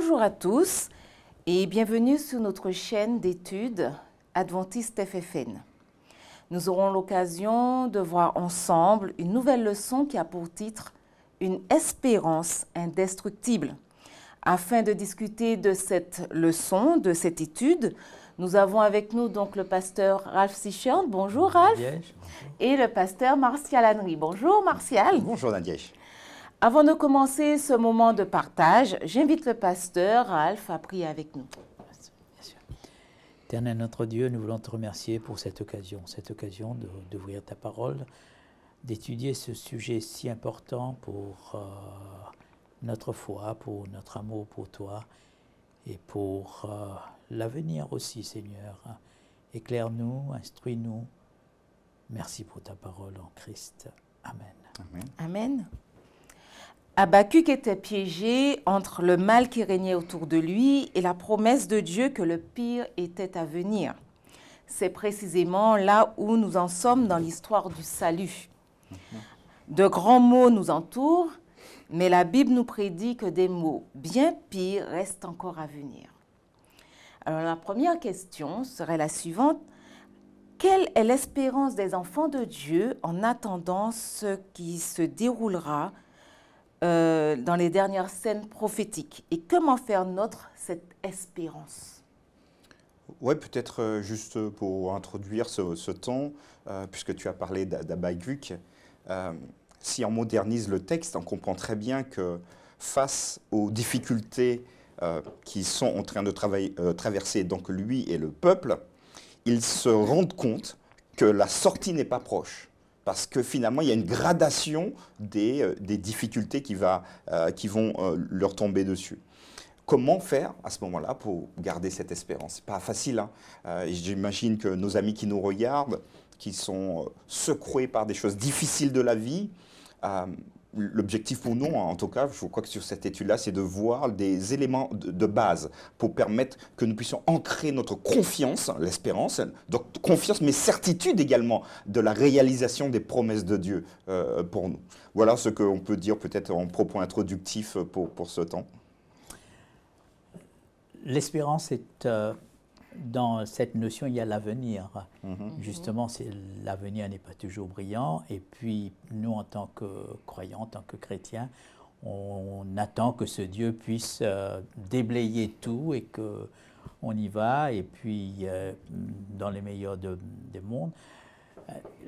Bonjour à tous et bienvenue sur notre chaîne d'études Adventiste FFN. Nous aurons l'occasion de voir ensemble une nouvelle leçon qui a pour titre « Une espérance indestructible ». Afin de discuter de cette leçon, de cette étude, nous avons avec nous donc le pasteur Ralph Sichern. Bonjour Ralph. Nadège. Et le pasteur Martial Henry. Bonjour Martial. Bonjour Nadège. Avant de commencer ce moment de partage, j'invite le pasteur Ralph à prier avec nous. Bien sûr. Éternel notre Dieu, nous voulons te remercier pour cette occasion d'ouvrir ta parole, d'étudier ce sujet si important pour notre foi, pour notre amour pour toi et pour l'avenir aussi, Seigneur. Éclaire-nous, instruis-nous. Merci pour ta parole en Christ. Amen. Amen. Amen. Habacuc était piégé entre le mal qui régnait autour de lui et la promesse de Dieu que le pire était à venir. C'est précisément là où nous en sommes dans l'histoire du salut. De grands maux nous entourent, mais la Bible nous prédit que des maux bien pires restent encore à venir. Alors la première question serait la suivante. Quelle est l'espérance des enfants de Dieu en attendant ce qui se déroulera dans les dernières scènes prophétiques? Et comment faire naître cette espérance? Oui, peut-être juste pour introduire ce temps, puisque tu as parlé d'Habacuc, si on modernise le texte, on comprend très bien que face aux difficultés qui sont en train de traverser donc lui et le peuple, ils se rendent compte que la sortie n'est pas proche. Parce que finalement, il y a une gradation des difficultés qui vont leur tomber dessus. Comment faire à ce moment-là pour garder cette espérance? Ce n'est pas facile. Hein. J'imagine que nos amis qui nous regardent, qui sont secoués par des choses difficiles de la vie, l'objectif pour nous, en tout cas, je crois que sur cette étude-là, c'est de voir des éléments de base pour permettre que nous puissions ancrer notre confiance, l'espérance, donc confiance mais certitude également de la réalisation des promesses de Dieu pour nous. Voilà ce qu'on peut dire peut-être en propos introductif pour ce temps. L'espérance est... Dans cette notion, il y a l'avenir. Justement, l'avenir n'est pas toujours brillant. Et puis, nous, en tant que croyants, en tant que chrétiens, on attend que ce Dieu puisse déblayer tout et qu'on y va. Et puis, dans les meilleurs des mondes,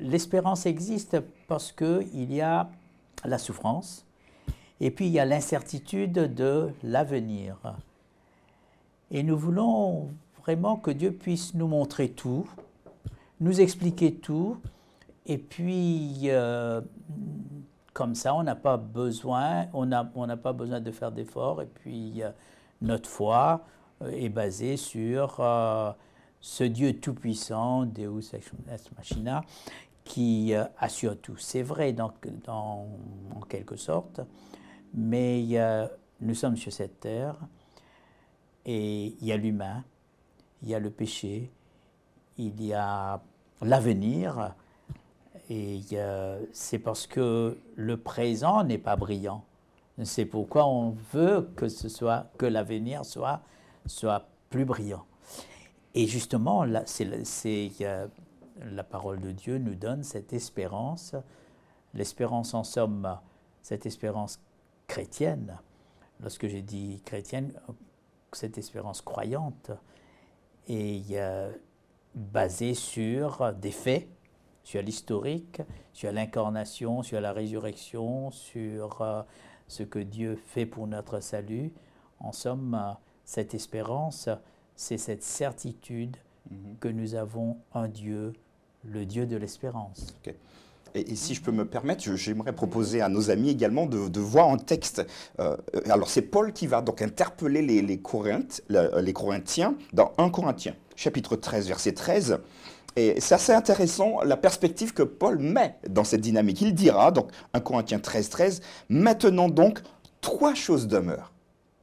l'espérance existe parce qu'il y a la souffrance et puis il y a l'incertitude de l'avenir. Et nous voulons vraiment que Dieu puisse nous montrer tout, nous expliquer tout, et puis comme ça, on n'a pas besoin, de faire d'efforts, et puis notre foi est basée sur ce Dieu tout-puissant, Deus ex machina, qui assure tout. C'est vrai en quelque sorte, mais nous sommes sur cette terre, et il y a l'humain, il y a le péché, il y a l'avenir, et c'est parce que le présent n'est pas brillant. C'est pourquoi on veut que l'avenir soit plus brillant. Et justement, la parole de Dieu nous donne cette espérance, l'espérance en somme, cette espérance chrétienne. Lorsque j'ai dit chrétienne, cette espérance croyante, et basé sur des faits, sur l'historique, sur l'incarnation, sur la résurrection, sur ce que Dieu fait pour notre salut. En somme, cette espérance, c'est cette certitude que nous avons un Dieu, le Dieu de l'espérance. Okay. Et si je peux me permettre, j'aimerais proposer à nos amis également de voir un texte. Alors c'est Paul qui va donc interpeller les Corinthiens dans 1 Corinthiens, chapitre 13, verset 13. Et c'est assez intéressant la perspective que Paul met dans cette dynamique. Il dira, donc 1 Corinthiens 13, 13, « Maintenant donc, 3 choses demeurent. »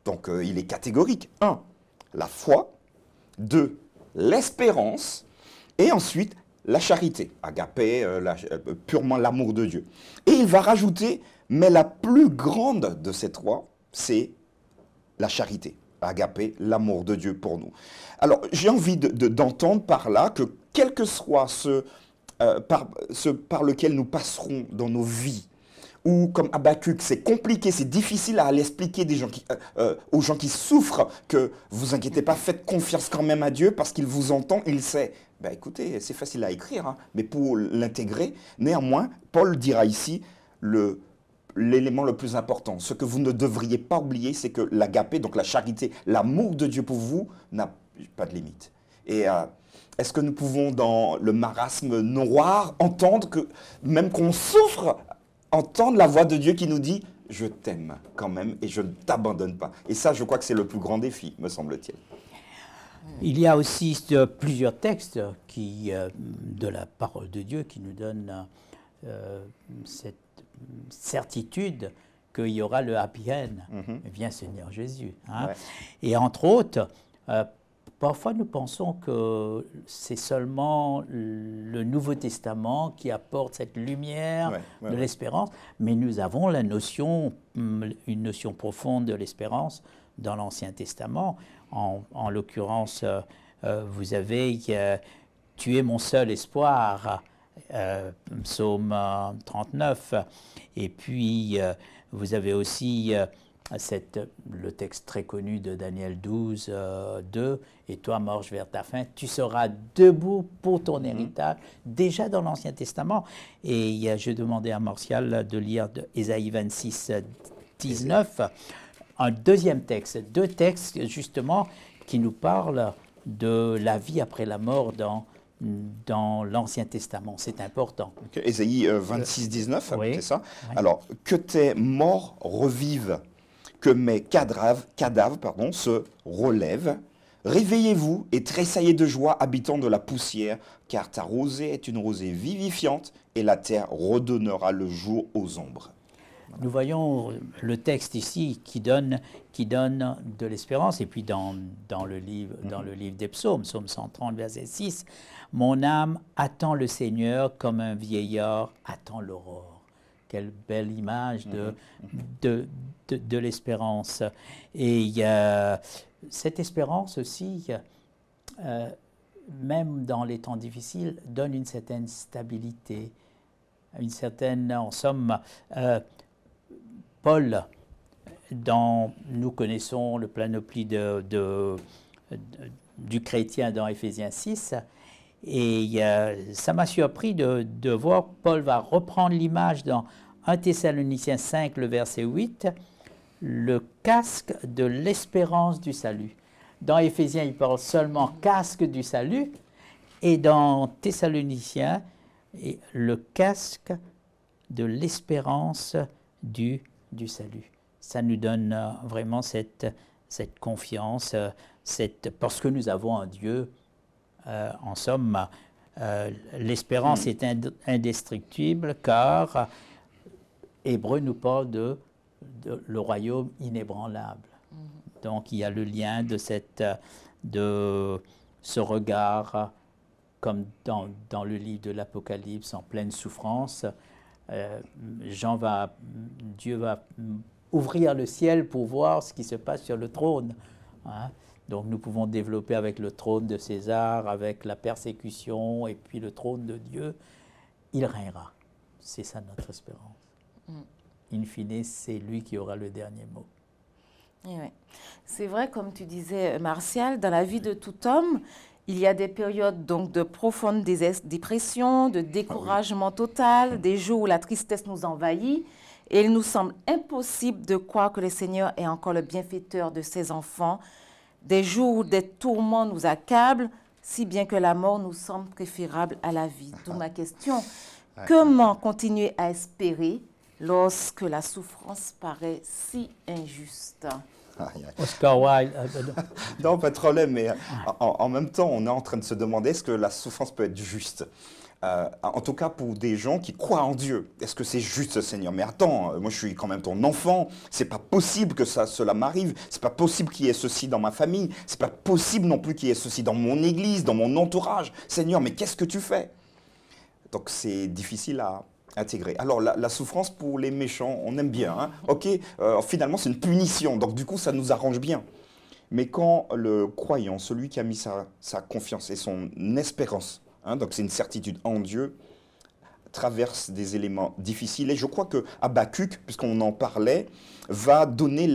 Donc il est catégorique. 1, la foi. 2, l'espérance. Et ensuite, la charité, agapé, purement l'amour de Dieu. Et il va rajouter, mais la plus grande de ces 3, c'est la charité. agapé, l'amour de Dieu pour nous. Alors, j'ai envie d'entendre par là que quel que soit ce par lequel nous passerons dans nos vies, ou comme Habakkuk, c'est compliqué, c'est difficile à l'expliquer aux gens qui souffrent, que vous inquiétez pas, faites confiance quand même à Dieu parce qu'il vous entend, il sait. Ben écoutez, c'est facile à écrire, hein, mais pour l'intégrer, néanmoins, Paul dira ici l'élément le plus important. Ce que vous ne devriez pas oublier, c'est que l'agapé, donc la charité, l'amour de Dieu pour vous, n'a pas de limite. Et est-ce que nous pouvons, dans le marasme noir, entendre que, même qu'on souffre, entendre la voix de Dieu qui nous dit « Je t'aime quand même et je ne t'abandonne pas ». Et ça, je crois que c'est le plus grand défi, me semble-t-il. Il y a aussi plusieurs textes de la parole de Dieu qui nous donnent cette certitude qu'il y aura le happy end. Viens Seigneur Jésus. Hein. Ouais. Et entre autres, parfois nous pensons que c'est seulement le Nouveau Testament qui apporte cette lumière de l'espérance, mais nous avons une notion profonde de l'espérance dans l'Ancien Testament. En l'occurrence, vous avez « Tu es mon seul espoir », psaume 39, et puis vous avez aussi le texte très connu de Daniel 12, 2, « Et toi, marche vers ta fin, tu seras debout pour ton héritage », déjà dans l'Ancien Testament. Et je demandais à Martial de lire Ésaïe 26, 19, un deuxième texte, deux textes justement qui nous parlent de la vie après la mort dans l'Ancien Testament. C'est important. Okay. Ésaïe 26, 19, oui. C'est ça. Oui. Alors, que tes morts revivent, que mes cadavres se relèvent. Réveillez-vous et tressaillez de joie, habitants de la poussière, car ta rosée est une rosée vivifiante et la terre redonnera le jour aux ombres. Nous voyons le texte ici qui donne de l'espérance. Et puis dans le livre des psaumes, psaume 130, verset 6, « Mon âme attend le Seigneur comme un vieillard attend l'aurore. » Quelle belle image de l'espérance. Et il y a cette espérance aussi, même dans les temps difficiles, donne une certaine stabilité, une certaine, en somme, Paul, nous connaissons le panoplie du chrétien dans Éphésiens 6, et ça m'a surpris de voir Paul va reprendre l'image dans 1 Thessaloniciens 5, le verset 8, le casque de l'espérance du salut. Dans Éphésiens, il parle seulement casque du salut, et dans Thessaloniciens, le casque de l'espérance du salut. Ça nous donne vraiment cette confiance, parce que nous avons un Dieu, en somme, l'espérance est indestructible, car Hébreu nous parle de le royaume inébranlable. Donc il y a le lien de ce regard, comme dans le livre de l'Apocalypse, en pleine souffrance. Dieu va ouvrir le ciel pour voir ce qui se passe sur le trône. Hein? Donc nous pouvons développer avec le trône de César, avec la persécution et puis le trône de Dieu. Il régnera. C'est ça notre espérance. In fine, c'est lui qui aura le dernier mot. Oui. C'est vrai, comme tu disais, Martial, dans la vie de tout homme, il y a des périodes donc de profonde dépression, de découragement total, des jours où la tristesse nous envahit, et il nous semble impossible de croire que le Seigneur est encore le bienfaiteur de ses enfants, des jours où des tourments nous accablent, si bien que la mort nous semble préférable à la vie. D'où ma question, comment continuer à espérer lorsque la souffrance paraît si injuste? Oscar Wilde. Non, pas de problème, mais en même temps, on est en train de se demander est-ce que la souffrance peut être juste? En tout cas, pour des gens qui croient en Dieu. Est-ce que c'est juste, Seigneur? Mais attends, moi je suis quand même ton enfant. C'est pas possible que cela m'arrive. C'est pas possible qu'il y ait ceci dans ma famille. C'est pas possible non plus qu'il y ait ceci dans mon église, dans mon entourage. Seigneur, mais qu'est-ce que tu fais? Donc c'est difficile à intégrer. Alors la souffrance pour les méchants, on aime bien. Hein? Ok, finalement c'est une punition. Donc du coup ça nous arrange bien. Mais quand le croyant, celui qui a mis sa confiance et son espérance, hein, donc c'est une certitude en Dieu, traverse des éléments difficiles. Et je crois que Habakkuk, puisqu'on en parlait, va donner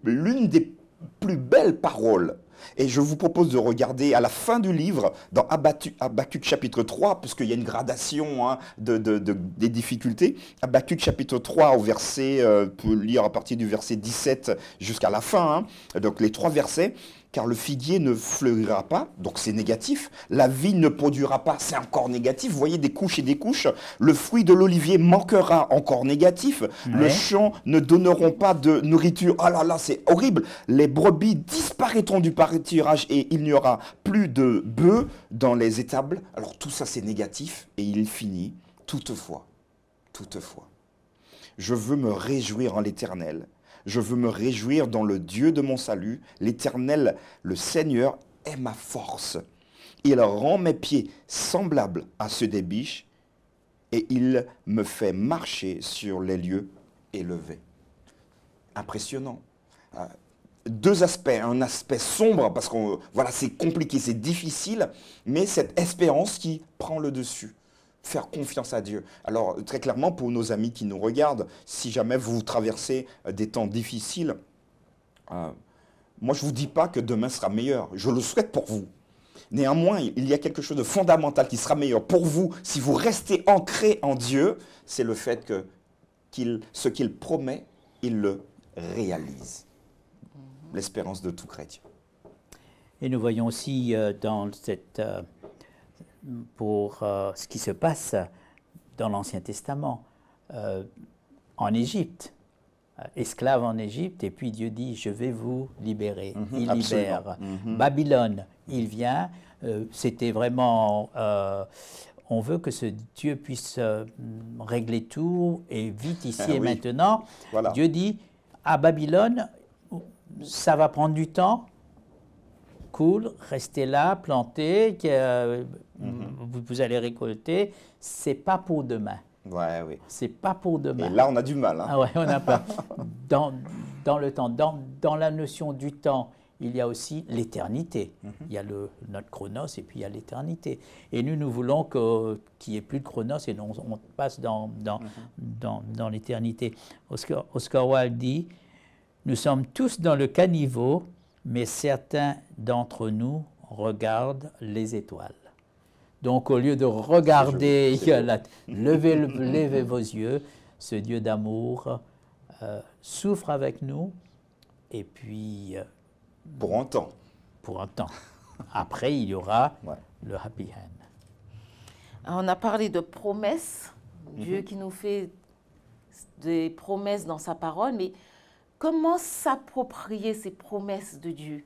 l'une des plus belles paroles. Et je vous propose de regarder à la fin du livre, dans Habakkuk chapitre 3, puisqu'il y a une gradation hein, des difficultés. Habakkuk chapitre 3, au verset, on peut lire à partir du verset 17 jusqu'à la fin, hein, donc les 3 versets. Car le figuier ne fleurira pas, donc c'est négatif. La vigne ne produira pas, c'est encore négatif. Vous voyez des couches et des couches. Le fruit de l'olivier manquera, encore négatif. Ouais. Le champ ne donneront pas de nourriture. Oh là là, c'est horrible. Les brebis disparaîtront du pâturage et il n'y aura plus de bœufs dans les étables. Alors tout ça c'est négatif et il finit. Toutefois, je veux me réjouir en l'Éternel. Je veux me réjouir dans le Dieu de mon salut. L'Éternel, le Seigneur, est ma force. Il rend mes pieds semblables à ceux des biches et il me fait marcher sur les lieux élevés. Impressionnant. 2 aspects. Un aspect sombre parce que voilà, c'est compliqué, c'est difficile, mais cette espérance qui prend le dessus. Faire confiance à Dieu. Alors, très clairement, pour nos amis qui nous regardent, si jamais vous traversez des temps difficiles, moi, je ne vous dis pas que demain sera meilleur. Je le souhaite pour vous. Néanmoins, il y a quelque chose de fondamental qui sera meilleur pour vous si vous restez ancré en Dieu, c'est le fait que ce qu'il promet, il le réalise. L'espérance de tout chrétien. Et nous voyons aussi dans cette... pour ce qui se passe dans l'Ancien Testament, en Égypte, esclaves en Égypte, et puis Dieu dit, je vais vous libérer. Il libère. Babylone, il vient, c'était vraiment, on veut que ce Dieu puisse régler tout, et vite ici et maintenant. Voilà. Dieu dit, à Babylone, ça va prendre du temps, cool, restez là, plantez, vous allez récolter. C'est pas pour demain. Ouais, oui. C'est pas pour demain. Et là, on a du mal. Hein. Ah ouais, on n'a pas. Dans le temps, dans la notion du temps, il y a aussi l'éternité. Il y a notre chronos et puis il y a l'éternité. Et nous voulons qu'il n'y ait plus de chronos et on passe dans l'éternité. Oscar Wilde dit, nous sommes tous dans le caniveau, mais certains d'entre nous regardent les étoiles. Donc, au lieu de regarder, levez vos yeux, ce Dieu d'amour souffre avec nous, et puis... pour un temps. Pour un temps. Après, il y aura le happy end. On a parlé de promesses, Dieu qui nous fait des promesses dans sa parole, mais comment s'approprier ces promesses de Dieu?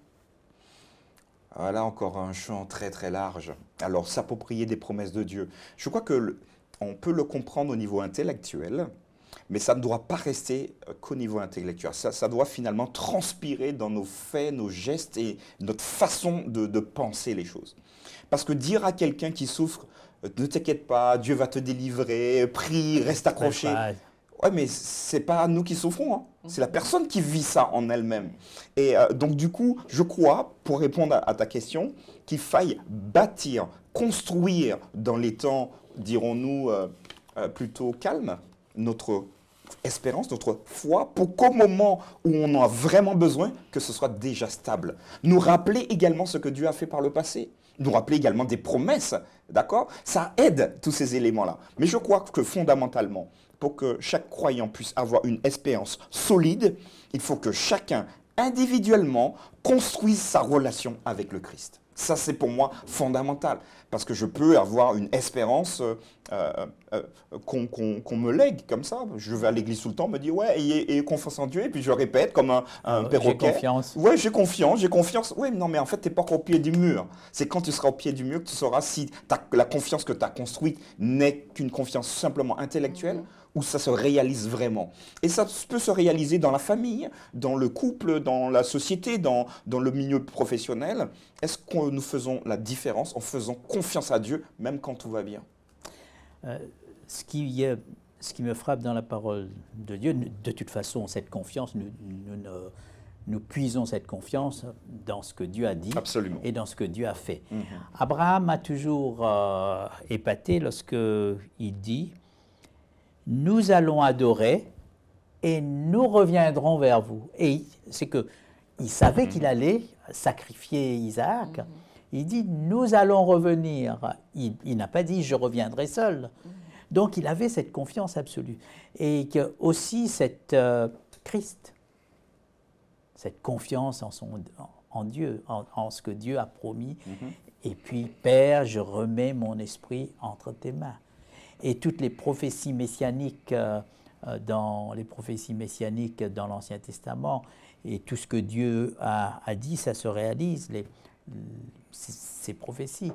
Voilà encore un champ très très large. Alors, s'approprier des promesses de Dieu. Je crois qu'on peut le comprendre au niveau intellectuel, mais ça ne doit pas rester qu'au niveau intellectuel. Ça doit finalement transpirer dans nos faits, nos gestes et notre façon de penser les choses. Parce que dire à quelqu'un qui souffre, ne t'inquiète pas, Dieu va te délivrer, prie, reste accroché. Ouais, mais c'est pas nous qui souffrons, hein. C'est la personne qui vit ça en elle-même. Et donc du coup, je crois, pour répondre à ta question, qu'il faille bâtir, construire dans les temps, dirons-nous, plutôt calmes, notre espérance, notre foi, pour qu'au moment où on en a vraiment besoin, que ce soit déjà stable. Nous rappeler également ce que Dieu a fait par le passé. Nous rappeler également des promesses, d'accord? Ça aide tous ces éléments-là. Mais je crois que fondamentalement, pour que chaque croyant puisse avoir une espérance solide, il faut que chacun, individuellement, construise sa relation avec le Christ. Ça, c'est pour moi fondamental, parce que je peux avoir une espérance qu'on me lègue comme ça. Je vais à l'église tout le temps, me dire ouais, ayez confiance en Dieu, et puis je répète comme un perroquet. J'ai confiance. Ouais, j'ai confiance. Oui, non, mais en fait, tu n'es pas encore au pied du mur. C'est quand tu seras au pied du mur que tu sauras si la confiance que tu as construite n'est qu'une confiance simplement intellectuelle, où ça se réalise vraiment. Et ça peut se réaliser dans la famille, dans le couple, dans la société, dans le milieu professionnel. Est-ce que nous faisons la différence en faisant confiance à Dieu, même quand tout va bien? Ce qui me frappe dans la parole de Dieu, de toute façon, cette confiance, nous nous puisons cette confiance dans ce que Dieu a dit Absolument. et dans ce que Dieu a fait. Abraham a toujours épaté lorsque il dit « Nous allons adorer et nous reviendrons vers vous ». Et c'est que il savait qu'il allait sacrifier Isaac. Il dit « Nous allons revenir ». Il n'a pas dit « Je reviendrai seul ». Donc il avait cette confiance absolue. Et que aussi cette Christ, cette confiance en Dieu, en ce que Dieu a promis. Et puis, Père, je remets mon esprit entre tes mains. Et toutes les prophéties messianiques dans l'Ancien Testament, et tout ce que Dieu a dit, ça se réalise, ces prophéties.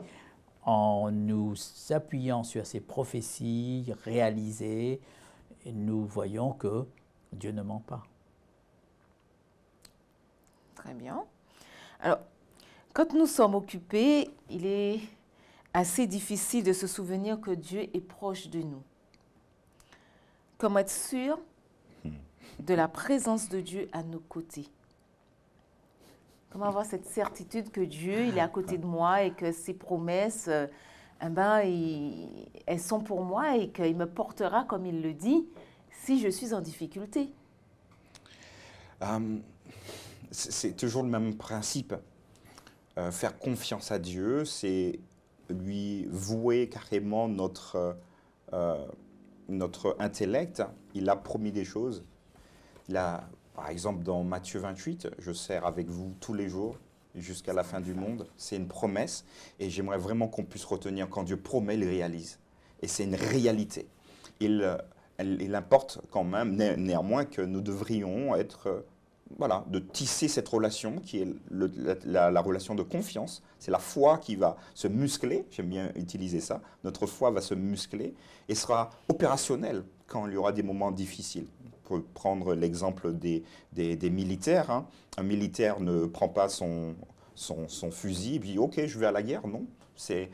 En nous appuyant sur ces prophéties réalisées, nous voyons que Dieu ne ment pas. Très bien. Alors, quand nous sommes occupés, il est assez difficile de se souvenir que Dieu est proche de nous. Comment être sûr de la présence de Dieu à nos côtés? Comment avoir cette certitude que Dieu, il est à côté de moi et que ses promesses, elles sont pour moi et qu'il me portera, comme il le dit, si je suis en difficulté? C'est toujours le même principe. Faire confiance à Dieu, c'est lui vouer carrément notre intellect. Il a promis des choses. Il a, par exemple, dans Matthieu 28, « Je serai avec vous tous les jours jusqu'à la fin du monde ». C'est une promesse et j'aimerais vraiment qu'on puisse retenir quand Dieu promet, il réalise. Et c'est une réalité. Il importe quand même, néanmoins, que nous devrions être... Voilà, de tisser cette relation qui est la relation de confiance. C'est la foi qui va se muscler, j'aime bien utiliser ça. Notre foi va se muscler et sera opérationnelle quand il y aura des moments difficiles. Pour prendre l'exemple des militaires, hein. Un militaire ne prend pas son fusil et dit « Ok, je vais à la guerre ». Non, c'est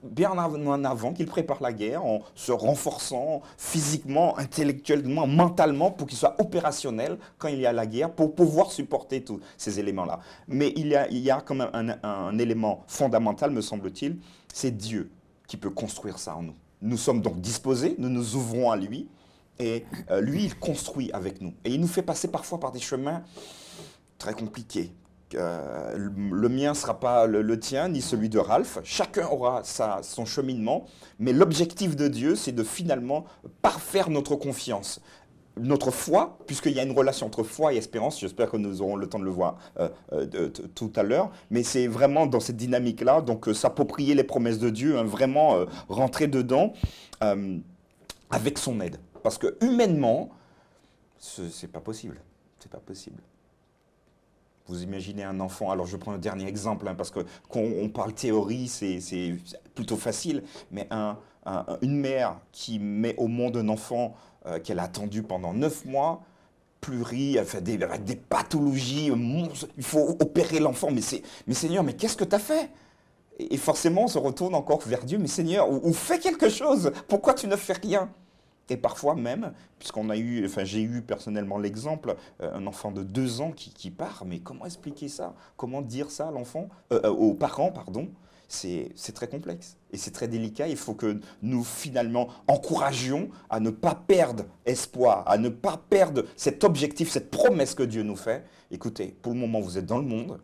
bien en avant qu'il prépare la guerre en se renforçant physiquement, intellectuellement, mentalement pour qu'il soit opérationnel quand il y a la guerre pour pouvoir supporter tous ces éléments-là. Mais il y a quand même un élément fondamental, me semble-t-il, c'est Dieu qui peut construire ça en nous. Nous sommes donc disposés, nous nous ouvrons à lui et lui, il construit avec nous. Et il nous fait passer parfois par des chemins très compliqués. Le mien ne sera pas le tien, ni celui de Ralph. Chacun aura son cheminement. Mais l'objectif de Dieu, c'est de finalement parfaire notre confiance. Notre foi, puisqu'il y a une relation entre foi et espérance. J'espère que nous aurons le temps de le voir tout à l'heure. Mais c'est vraiment dans cette dynamique-là, donc s'approprier les promesses de Dieu, hein, vraiment rentrer dedans avec son aide. Parce que humainement, c'est pas possible. C'est pas possible. Vous imaginez un enfant, alors je prends le dernier exemple, hein, parce que quand on parle théorie, c'est plutôt facile, mais une mère qui met au monde un enfant qu'elle a attendu pendant 9 mois, avec des pathologies, il faut opérer l'enfant, mais Seigneur, mais qu'est-ce que tu as fait? Et forcément, on se retourne encore vers Dieu, mais Seigneur, ou fais quelque chose, pourquoi tu ne fais rien? Et parfois même, j'ai eu personnellement l'exemple, un enfant de 2 ans qui part, mais comment expliquer ça? Comment dire ça à l'enfant, aux parents, pardon? C'est très complexe et c'est très délicat. Il faut que nous finalement encouragions à ne pas perdre espoir, à ne pas perdre cet objectif, cette promesse que Dieu nous fait. Écoutez, pour le moment, vous êtes dans le monde,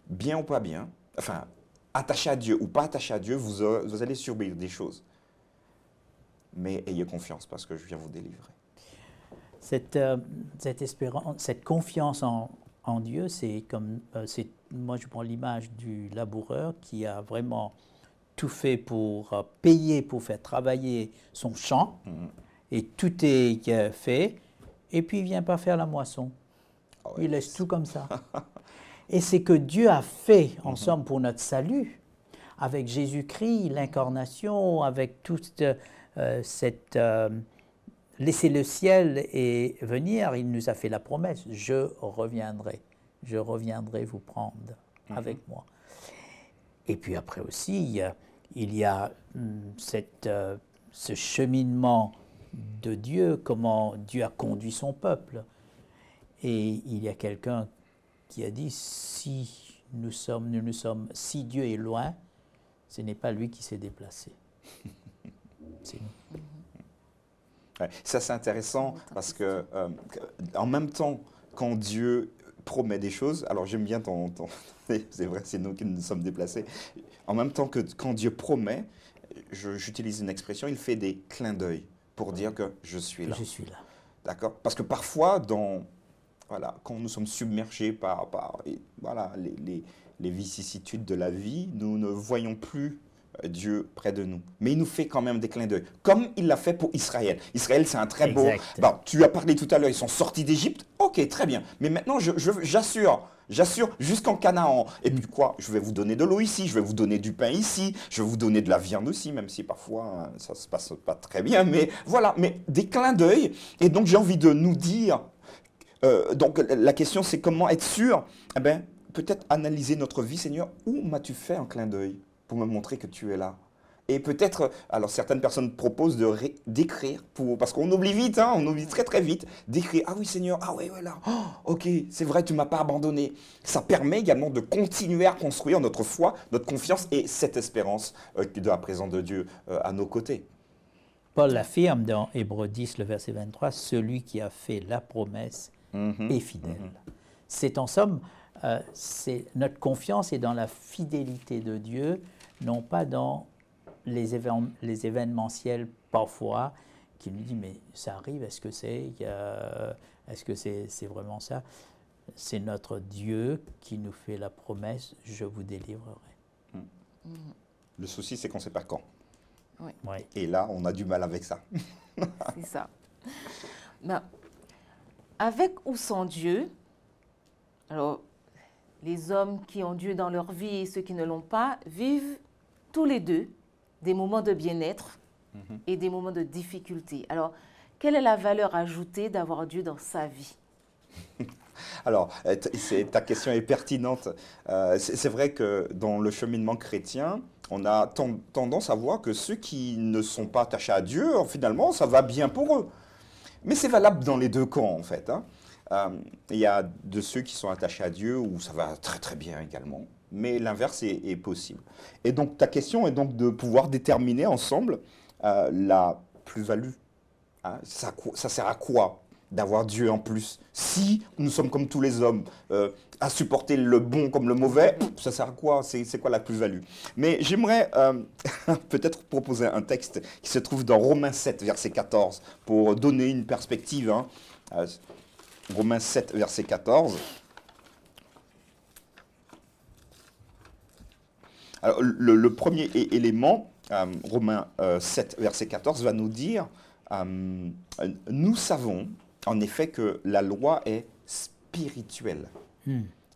bien ou pas bien, enfin, attaché à Dieu ou pas attaché à Dieu, vous allez subir des choses. Mais ayez confiance parce que je viens vous délivrer. Cette espérance, cette confiance en Dieu, c'est comme, moi je prends l'image du laboureur qui a vraiment tout fait pour payer, pour faire travailler son champ, et tout est fait, et puis il ne vient pas faire la moisson. Oh ouais, il laisse tout comme ça. Et c'est que Dieu a fait, en somme, pour notre salut, avec Jésus-Christ, l'incarnation, avec toute laisser le ciel et venir, il nous a fait la promesse, je reviendrai vous prendre avec moi. Et puis après aussi, il y a ce cheminement de Dieu, comment Dieu a conduit son peuple. Et il y a quelqu'un qui a dit, si si Dieu est loin, ce n'est pas lui qui s'est déplacé. C'est nous. Ouais, ça c'est intéressant parce que en même temps, quand Dieu promet des choses, alors j'aime bien c'est vrai, c'est nous qui nous sommes déplacés. En même temps que quand Dieu promet, j'utilise une expression, il fait des clins d'œil pour dire que je suis là. Je suis là. D'accord? Parce que parfois, voilà, quand nous sommes submergés par voilà, les vicissitudes de la vie, nous ne voyons plus Dieu près de nous. Mais il nous fait quand même des clins d'œil, comme il l'a fait pour Israël. Israël, c'est un très beau... Bon, tu as parlé tout à l'heure, ils sont sortis d'Égypte. Ok, très bien. Mais maintenant, j'assure jusqu'en Canaan. Et puis quoi? Je vais vous donner de l'eau ici, je vais vous donner du pain ici, je vais vous donner de la viande aussi, même si parfois ça ne se passe pas très bien. Mais voilà, mais des clins d'œil. Et donc, j'ai envie de nous dire... donc, la question, c'est comment être sûr? Eh bien, peut-être analyser notre vie, Seigneur. Où m'as-tu fait un clin d'œil pour me montrer que tu es là? Et peut-être, alors certaines personnes proposent d'écrire, parce qu'on oublie vite, hein, on oublie très très vite, d'écrire, ah oui Seigneur, ah oui, voilà, oh, ok, c'est vrai, tu ne m'as pas abandonné. Ça permet également de continuer à construire notre foi, notre confiance et cette espérance de la présence de Dieu à nos côtés. Paul l'affirme dans Hébreux 10, le verset 23, celui qui a fait la promesse est fidèle. C'est en somme, notre confiance est dans la fidélité de Dieu, non pas dans les événementiels parfois, qui nous dit mais ça arrive, est-ce que c'est vraiment ça? C'est notre Dieu qui nous fait la promesse, je vous délivrerai. Le souci, c'est qu'on ne sait pas quand. Oui. Ouais. Et là, on a du mal avec ça. C'est ça. Ben, avec ou sans Dieu, alors les hommes qui ont Dieu dans leur vie et ceux qui ne l'ont pas vivent tous les deux des moments de bien-être et des moments de difficulté. Alors, quelle est la valeur ajoutée d'avoir Dieu dans sa vie? Alors, ta question est pertinente. C'est vrai que dans le cheminement chrétien, on a tendance à voir que ceux qui ne sont pas attachés à Dieu, finalement, ça va bien pour eux. Mais c'est valable dans les deux camps, en fait. Il y a de ceux qui sont attachés à Dieu où ça va très très bien également. Mais l'inverse est possible. Et donc, ta question est donc de pouvoir déterminer ensemble la plus-value. Hein, ça sert à quoi d'avoir Dieu en plus? Si nous sommes comme tous les hommes, à supporter le bon comme le mauvais, ça sert à quoi? C'est quoi la plus-value? Mais j'aimerais peut-être proposer un texte qui se trouve dans Romains 7, verset 14, pour donner une perspective. Hein. Romains 7, verset 14. Alors, le premier élément, Romains 7, verset 14, va nous dire nous savons en effet que la loi est spirituelle,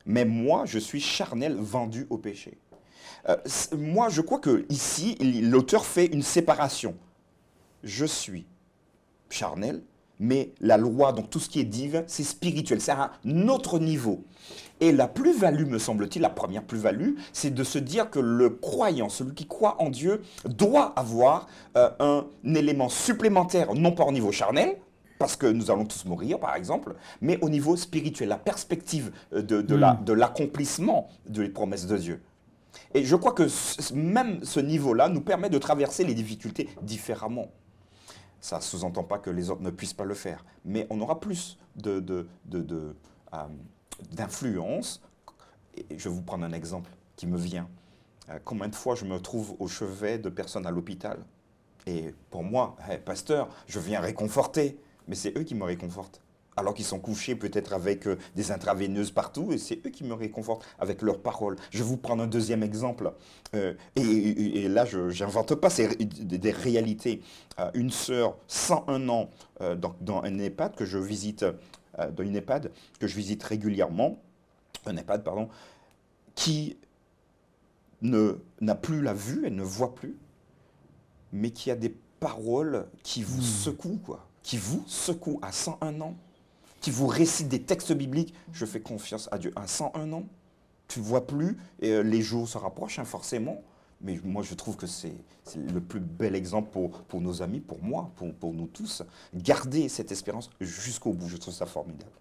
mais moi, je suis charnel, vendu au péché. Moi, je crois que ici, l'auteur fait une séparation. Je suis charnel, mais la loi, donc tout ce qui est divin, c'est spirituel, c'est à un autre niveau. Et la plus-value, me semble-t-il, la première plus-value, c'est de se dire que le croyant, celui qui croit en Dieu, doit avoir un élément supplémentaire, non pas au niveau charnel, parce que nous allons tous mourir, par exemple, mais au niveau spirituel, la perspective de l'accomplissement des promesses de Dieu. Et je crois que même ce niveau-là nous permet de traverser les difficultés différemment. Ça ne sous-entend pas que les autres ne puissent pas le faire, mais on aura plus d'influence. Et je vais vous prendre un exemple qui me vient. Combien de fois je me trouve au chevet de personnes à l'hôpital? Et pour moi, hey, pasteur, je viens réconforter, mais c'est eux qui me réconfortent. Alors qu'ils sont couchés peut-être avec des intraveineuses partout, et c'est eux qui me réconfortent avec leurs paroles. Je vais vous prendre un deuxième exemple. Et là, je n'invente pas, c'est des réalités. Une sœur, 101 ans, dans un EHPAD que je visite, régulièrement, un EHPAD, pardon, qui n'a plus la vue, elle ne voit plus, mais qui a des paroles qui vous secouent, quoi. Qui vous secouent à 101 ans, qui vous récite des textes bibliques. Je fais confiance à Dieu. À 101 ans, tu ne vois plus, et les jours se rapprochent, hein, forcément. Mais moi, je trouve que c'est le plus bel exemple pour nos amis, pour moi, pour nous tous. Garder cette espérance jusqu'au bout, je trouve ça formidable.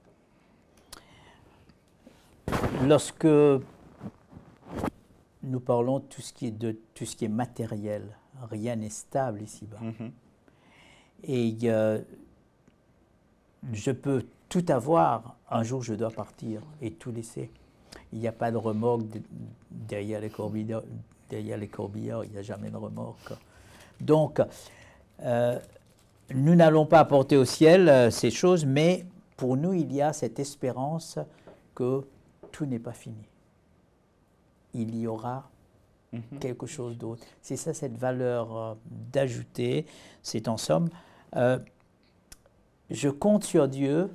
lorsque nous parlons de tout ce qui est matériel, rien n'est stable ici-bas. Et je peux tout avoir, un jour je dois partir et tout laisser. Il n'y a pas de remorque derrière les corbillards, il n'y a jamais de remorque. Donc, nous n'allons pas apporter au ciel ces choses, mais pour nous, il y a cette espérance que tout n'est pas fini. Il y aura quelque chose d'autre. C'est ça, cette valeur d'ajouter. C'est en somme, je compte sur Dieu,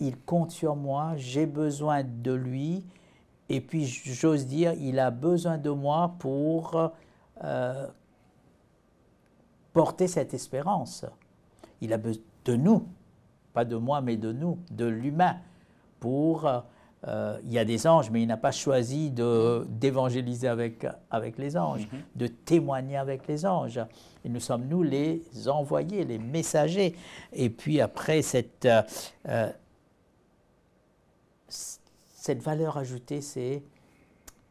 il compte sur moi, j'ai besoin de lui, et puis j'ose dire, il a besoin de moi pour porter cette espérance. Il a besoin de nous, pas de moi, mais de nous, de l'humain, pour... il y a des anges, mais il n'a pas choisi d'évangéliser avec les anges, de témoigner avec les anges. Et nous sommes, nous, les envoyés, les messagers. Et puis après, cette valeur ajoutée, c'est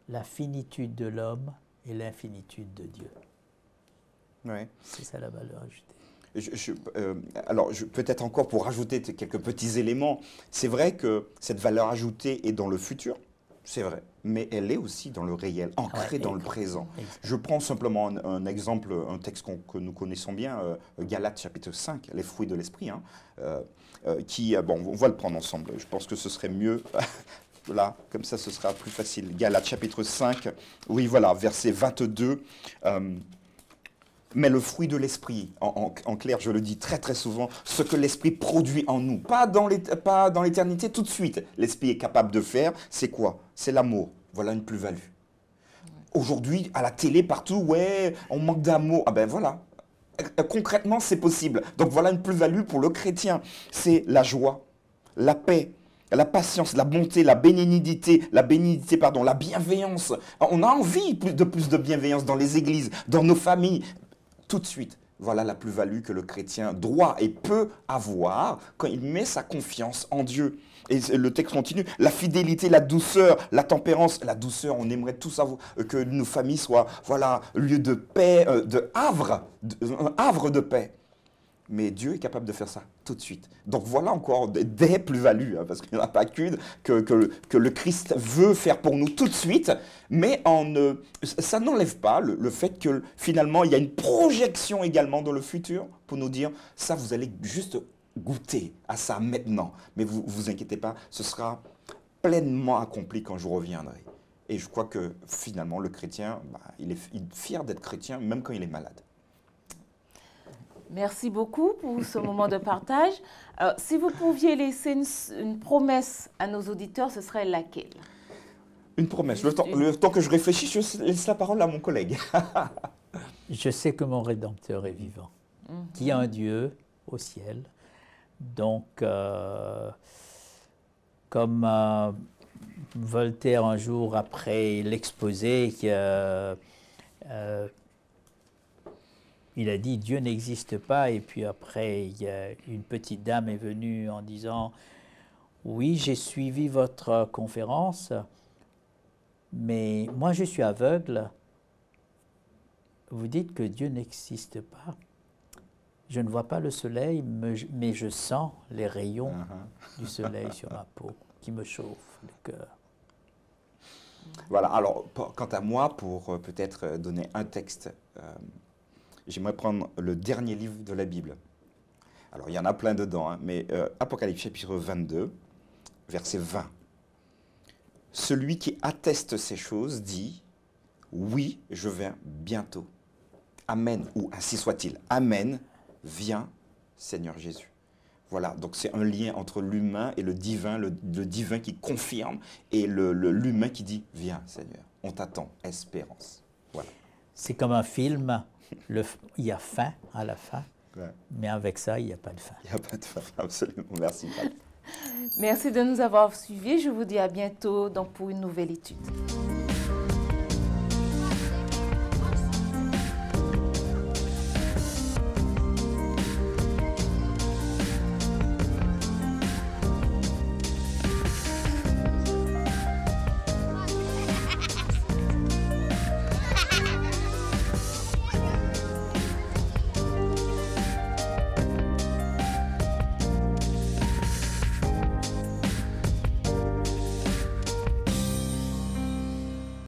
la finitude de l'homme et l'infinitude de Dieu. Ouais. C'est ça la valeur ajoutée. Alors, peut-être encore pour rajouter quelques petits éléments, c'est vrai que cette valeur ajoutée est dans le futur, c'est vrai, mais elle est aussi dans le réel, ancrée dans le présent. Je prends simplement un exemple, un texte que nous connaissons bien, Galates chapitre 5, les fruits de l'esprit, bon, on va le prendre ensemble, je pense que ce serait mieux... Là, comme ça, ce sera plus facile. Galates chapitre 5, oui, voilà, verset 22. Mais le fruit de l'esprit, en clair, je le dis très très souvent, ce que l'esprit produit en nous, pas dans l'éternité tout de suite. L'esprit est capable de faire, c'est quoi? C'est l'amour. Voilà une plus-value. Aujourd'hui, à la télé, partout, ouais, on manque d'amour. Ah ben voilà, concrètement, c'est possible. Donc voilà une plus-value pour le chrétien. C'est la joie, la paix, la patience, la bonté, la bénignité, la bienveillance. On a envie de plus de bienveillance dans les églises, dans nos familles. Tout de suite, voilà la plus-value que le chrétien doit et peut avoir quand il met sa confiance en Dieu. Et le texte continue, la fidélité, la douceur, la tempérance, la douceur, on aimerait tous avoir que nos familles soient, voilà, lieu de paix, un havre de paix. Mais Dieu est capable de faire ça tout de suite. Donc voilà encore des plus-values, parce qu'il n'y en a pas qu'une, que le Christ veut faire pour nous tout de suite, mais ça n'enlève pas le fait que finalement il y a une projection également dans le futur pour nous dire, ça vous allez juste goûter à ça maintenant, mais vous inquiétez pas, ce sera pleinement accompli quand je reviendrai. Et je crois que finalement le chrétien, il est fier d'être chrétien même quand il est malade. Merci beaucoup pour ce moment de partage. Si vous pouviez laisser une promesse à nos auditeurs, ce serait laquelle? Une promesse. Le temps que je réfléchis, je laisse la parole à mon collègue. Je sais que mon Rédempteur est vivant, qu'il y a un Dieu au ciel. Donc, comme Voltaire un jour après l'exposé, il a dit « Dieu n'existe pas » et puis après, il y a une petite dame est venue en disant « Oui, j'ai suivi votre conférence, mais moi je suis aveugle. Vous dites que Dieu n'existe pas. Je ne vois pas le soleil, mais je sens les rayons du soleil sur ma peau qui me chauffent le cœur. » Voilà, alors quant à moi, pour peut-être donner un texte, j'aimerais prendre le dernier livre de la Bible. Alors, il y en a plein dedans, mais Apocalypse chapitre 22, verset 20. Celui qui atteste ces choses dit, oui, je viens bientôt. Amen, ou ainsi soit-il. Amen, viens, Seigneur Jésus. Voilà, donc c'est un lien entre l'humain et le divin qui confirme, et l'humain qui dit, viens, Seigneur, on t'attend, espérance. Voilà. C'est comme un film. Il y a fin à la fin, mais avec ça, il n'y a pas de fin. Il n'y a pas de fin, absolument. Merci. Merci de nous avoir suivis. Je vous dis à bientôt pour une nouvelle étude.